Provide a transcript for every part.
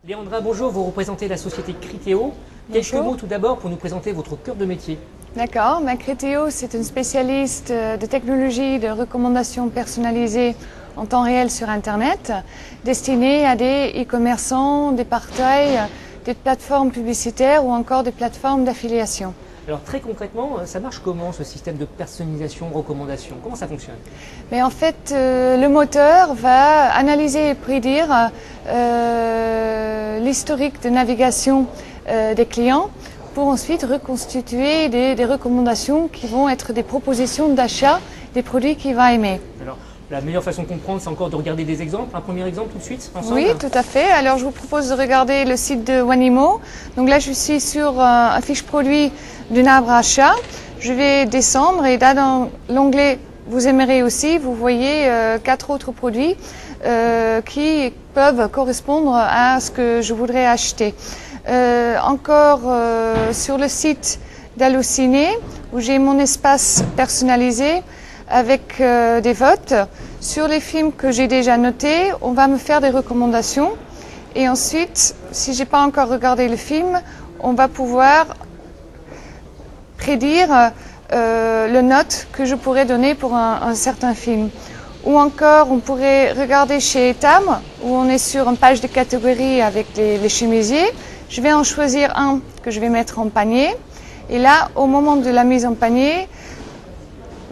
Léandra, bonjour, vous représentez la société Criteo. Quelques mots tout d'abord pour nous présenter votre cœur de métier. D'accord, Criteo, c'est une spécialiste de technologie de recommandation personnalisée en temps réel sur Internet, destinée à des e-commerçants, des portails, des plateformes publicitaires ou encore des plateformes d'affiliation. Alors très concrètement, ça marche comment ce système de personnalisation, recommandation? Comment ça fonctionne? Mais en fait, le moteur va analyser et prédire l'historique de navigation des clients pour ensuite reconstituer des recommandations qui vont être des propositions d'achat des produits qu'il va aimer. Alors, la meilleure façon de comprendre, c'est encore de regarder des exemples. Un premier exemple tout de suite, ensemble? Oui, tout à fait. Alors, je vous propose de regarder le site de Wanimo. Donc là, je suis sur un fiche produit d'un arbre à chat. Je vais descendre et là, dans l'onglet « Vous aimerez aussi », vous voyez 4 autres produits qui peuvent correspondre à ce que je voudrais acheter. Encore sur le site d'Halluciné, où j'ai mon espace personnalisé avec des votes. Sur les films que j'ai déjà notés, on va me faire des recommandations. Et ensuite, si j'ai pas encore regardé le film, on va pouvoir prédire le note que je pourrais donner pour un certain film. Ou encore, on pourrait regarder chez Etam, où on est sur une page de catégorie avec les chemisiers. Je vais en choisir un que je vais mettre en panier. Et là, au moment de la mise en panier,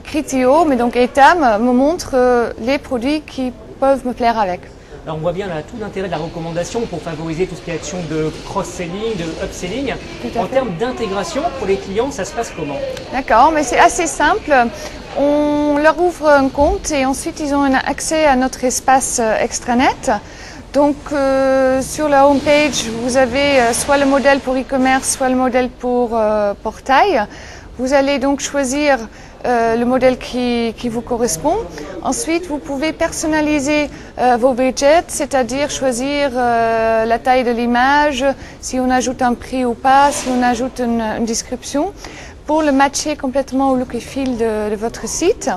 Criteo, mais donc Etam, me montre les produits qui peuvent me plaire avec. Alors on voit bien là tout l'intérêt de la recommandation pour favoriser tout ce qui est action de cross-selling, de upselling. En termes d'intégration, pour les clients, ça se passe comment? D'accord, mais c'est assez simple. On leur ouvre un compte et ensuite ils ont un accès à notre espace extranet. Donc sur la home page, vous avez soit le modèle pour e-commerce, soit le modèle pour portail. Vous allez donc choisir le modèle qui vous correspond. Ensuite, vous pouvez personnaliser vos budgets, c'est-à-dire choisir la taille de l'image, si on ajoute un prix ou pas, si on ajoute une description, pour le matcher complètement au look et feel de votre site.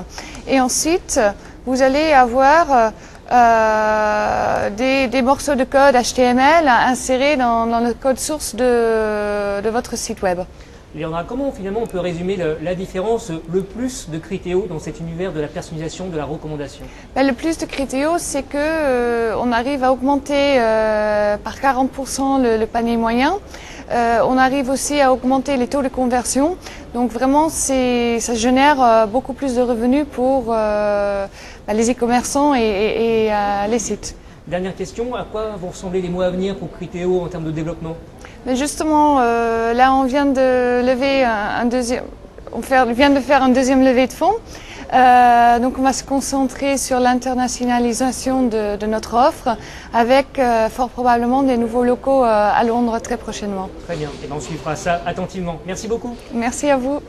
Et ensuite, vous allez avoir des morceaux de code HTML insérés dans le code source de votre site web. Léandra, comment finalement on peut résumer la différence, le plus de Criteo dans cet univers de la personnalisation, de la recommandation? Le plus de Criteo, c'est que on arrive à augmenter par 40% le panier moyen. On arrive aussi à augmenter les taux de conversion. Donc vraiment, ça génère beaucoup plus de revenus pour les e-commerçants et les sites. Dernière question, à quoi vont ressembler les mois à venir pour Criteo en termes de développement? Mais justement, là, on vient de lever vient de faire un deuxième levée de fonds. Donc, on va se concentrer sur l'internationalisation de notre offre, avec fort probablement des nouveaux locaux à Londres très prochainement. Très bien, et on suivra ça attentivement. Merci beaucoup. Merci à vous.